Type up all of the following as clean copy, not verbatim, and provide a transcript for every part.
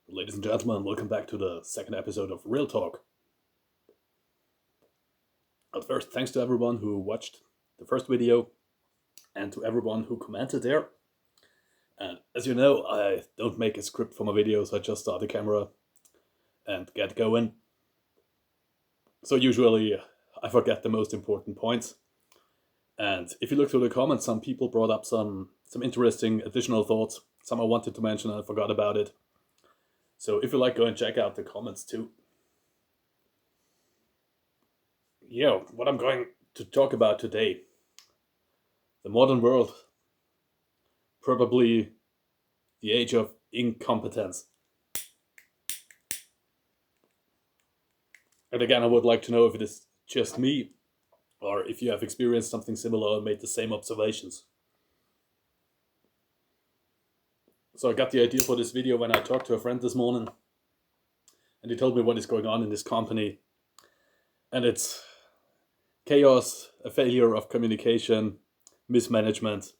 Ladies and gentlemen, welcome back to the second episode of Real Talk. At first, thanks to everyone who watched the first video and to everyone who commented there. And as you know, I don't make a script for my videos, I just start the camera and get going. So usually I forget the most important points. And if you look through the comments, some people brought up some interesting additional thoughts. Some I wanted to mention and I forgot about it. So if you like, go and check out the comments too. Yeah, what I'm going to talk about today. The modern world, probably the age of incompetence. And again, I would like to know if it is just me or if you have experienced something similar and made the same observations. So I got the idea for this video when I talked to a friend this morning and he told me what is going on in this company. And it's chaos, a failure of communication, mismanagement.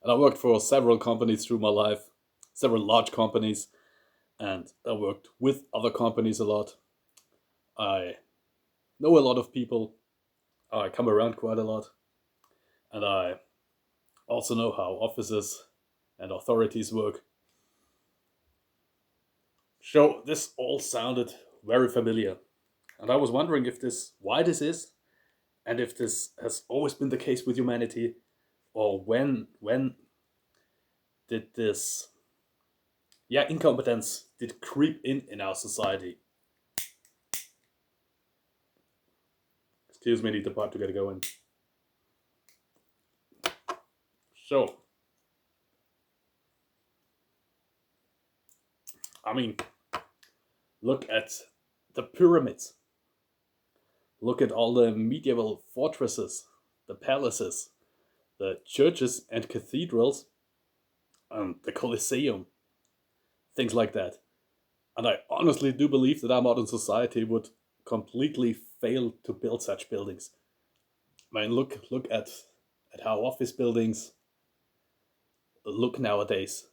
And I worked for several companies through my life, several large companies, and I worked with other companies a lot. I know a lot of people. I come around quite a lot. And I also know how offices and authorities work. So this all sounded very familiar. And I was wondering why this is, and if this has always been the case with humanity, or when did this incompetence did creep in our society. Excuse me, I need the part to get going. So, I mean, look at the pyramids. Look at all the medieval fortresses, the palaces, the churches and cathedrals, and the Colosseum, things like that. And I honestly do believe that our modern society would completely fail to build such buildings. I mean, look at how office buildings look nowadays.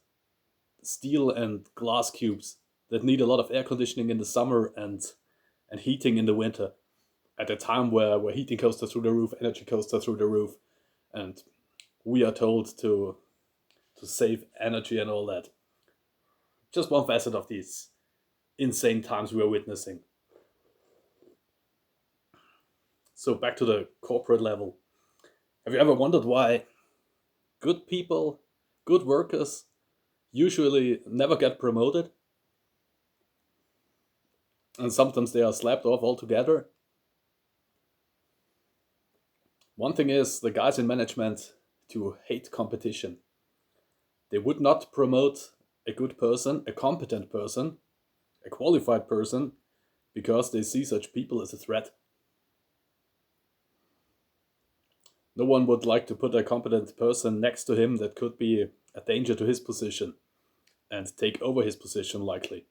Steel and glass cubes that need a lot of air conditioning in the summer and heating in the winter. At a time where heating costs are through the roof, energy costs are through the roof, and we are told to save energy and all that. Just one facet of these insane times we are witnessing. So back to the corporate level. Have you ever wondered why good people, good workers, usually never get promoted? And sometimes they are slapped off altogether? One thing is the guys in management to hate competition. They would not promote a good person, a competent person, a qualified person, because they see such people as a threat. No one would like to put a competent person next to him that could be a danger to his position and take over his position likely.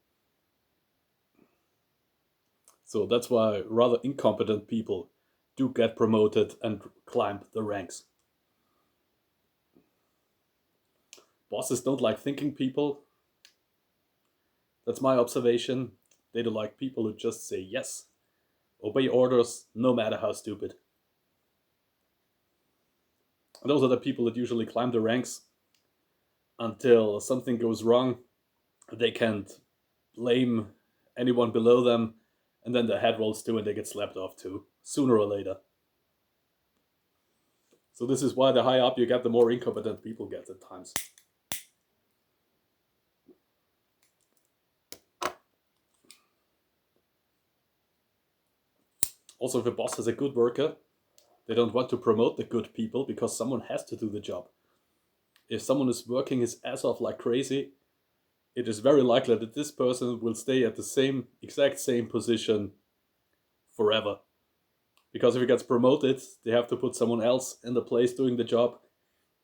So that's why rather incompetent people do get promoted and climb the ranks. Bosses don't like thinking people. That's my observation. They don't like people who just say yes, obey orders, no matter how stupid. And those are the people that usually climb the ranks until something goes wrong. They can't blame anyone below them, and then the head rolls too and they get slapped off too, sooner or later. So this is why the higher up you get, the more incompetent people get at times. Also, if a boss is a good worker, they don't want to promote the good people because someone has to do the job. If someone is working his ass off like crazy, it is very likely that this person will stay at the exact same position forever. Because if he gets promoted, they have to put someone else in the place doing the job,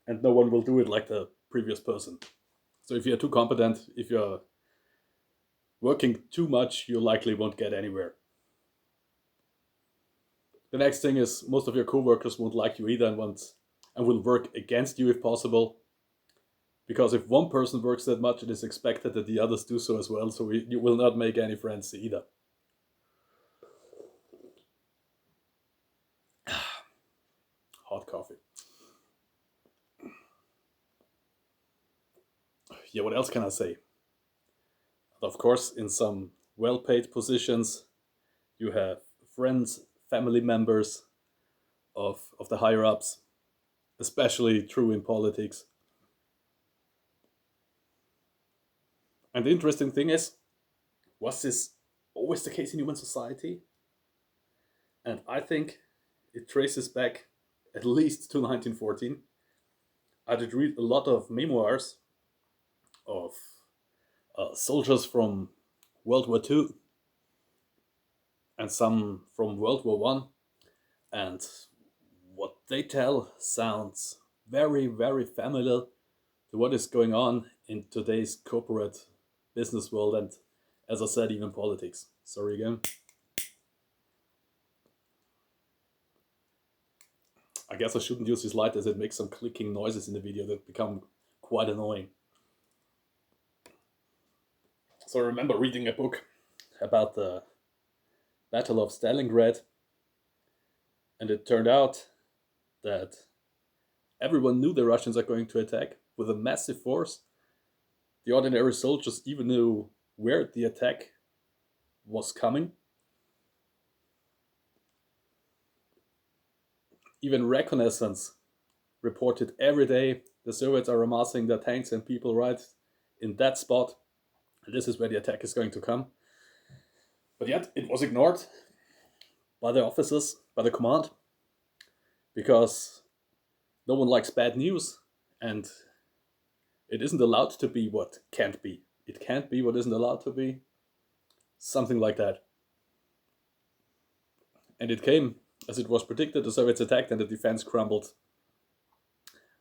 and no one will do it like the previous person. So if you're too competent, if you're working too much, you likely won't get anywhere. The next thing is most of your coworkers won't like you either and will work against you if possible. Because if one person works that much, it is expected that the others do so as well, so you will not make any friends either. Hot coffee. Yeah, what else can I say? Of course, in some well-paid positions, you have friends, family members of the higher-ups, especially true in politics. And the interesting thing is, was this always the case in human society? And I think it traces back at least to 1914. I did read a lot of memoirs of soldiers from World War II and some from World War One, and what they tell sounds very, very familiar to what is going on in today's corporate business world, and as I said, even politics. Sorry again. I guess I shouldn't use this light as it makes some clicking noises in the video that become quite annoying. So I remember reading a book about the Battle of Stalingrad, and it turned out that everyone knew the Russians are going to attack with a massive force. The ordinary soldiers even knew where the attack was coming. Even reconnaissance reported every day the Soviets are amassing their tanks and people right in that spot. And this is where the attack is going to come. But yet it was ignored by the officers, by the command, because no one likes bad news, and it isn't allowed to be what can't be. It can't be what isn't allowed to be. Something like that. And it came, as it was predicted, the Soviets attacked and the defense crumbled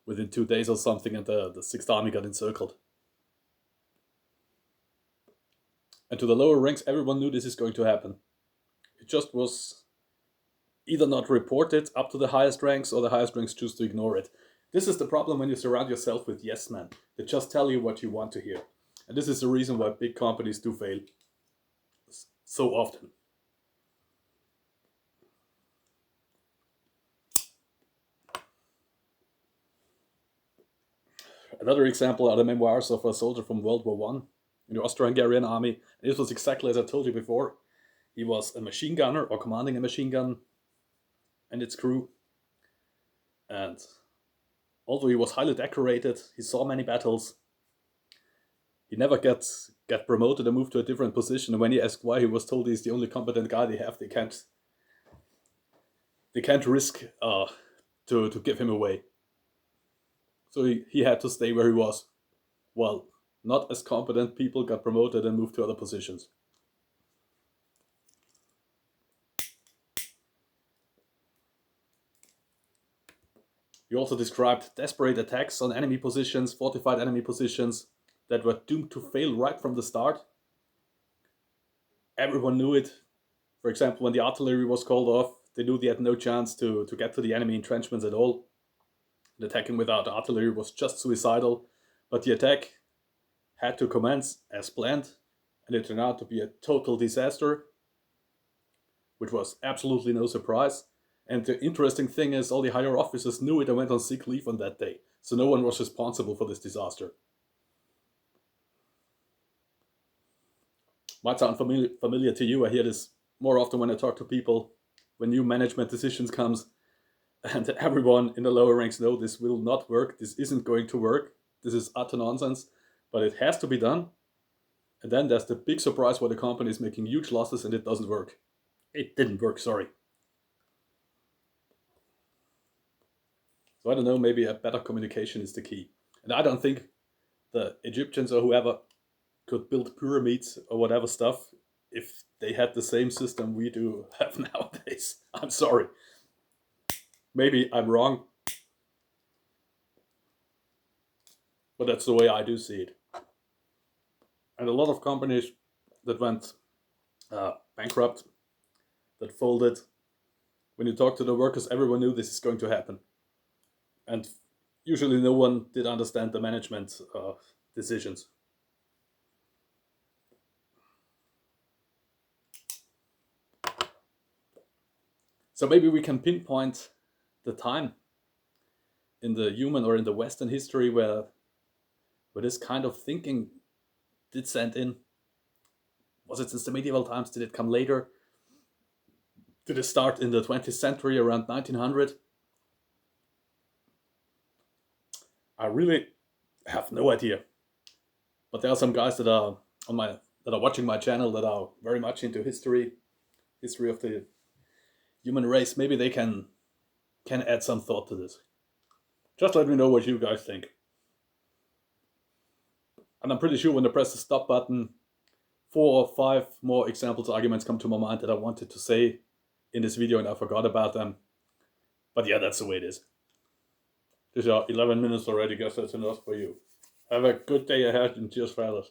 within 2 days or something, and the Sixth Army got encircled. And to the lower ranks, everyone knew this is going to happen. It just was either not reported up to the highest ranks, or the highest ranks choose to ignore it. This is the problem when you surround yourself with yes men. They just tell you what you want to hear. And this is the reason why big companies do fail so often. Another example are the memoirs of a soldier from World War One in the Austro-Hungarian army. And this was exactly as I told you before. He was a machine gunner, or commanding a machine gun and its crew. And although he was highly decorated, he saw many battles, he never got promoted and moved to a different position. And when he asked why, he was told he's the only competent guy they have. They can't risk to give him away. So he had to stay where he was. Well, not as competent people got promoted and moved to other positions. He also described desperate attacks on enemy positions, fortified enemy positions, that were doomed to fail right from the start. Everyone knew it. For example, when the artillery was called off, they knew they had no chance to get to the enemy entrenchments at all. And attacking without artillery was just suicidal. But the attack had to commence as planned, and it turned out to be a total disaster, which was absolutely no surprise. And the interesting thing is, all the higher officers knew it and went on sick leave on that day. So no one was responsible for this disaster. Might sound familiar to you. I hear this more often when I talk to people, when new management decisions comes, and everyone in the lower ranks know this will not work, this isn't going to work, this is utter nonsense, but it has to be done. And then there's the big surprise where the company is making huge losses and it doesn't work. It didn't work, sorry. So I don't know, maybe a better communication is the key. And I don't think the Egyptians or whoever could build pyramids or whatever stuff if they had the same system we do have nowadays. I'm sorry. Maybe I'm wrong, but that's the way I do see it. And a lot of companies that went bankrupt, that folded, when you talk to the workers, everyone knew this is going to happen. And usually no one did understand the management decisions. So maybe we can pinpoint the time in the human or in the Western history where this kind of thinking did send in. Was it since the medieval times? Did it come later? Did it start in the 20th century around 1900? I really have no idea. But there are some guys that are watching my channel that are very much into history of the human race. Maybe they can add some thought to this. Just let me know what you guys think. And I'm pretty sure when I press the stop button, 4 or 5 more examples, arguments come to my mind that I wanted to say in this video and I forgot about them. But yeah, that's the way it is. These are 11 minutes already. Guess that's enough for you. Have a good day ahead and cheers, fellas.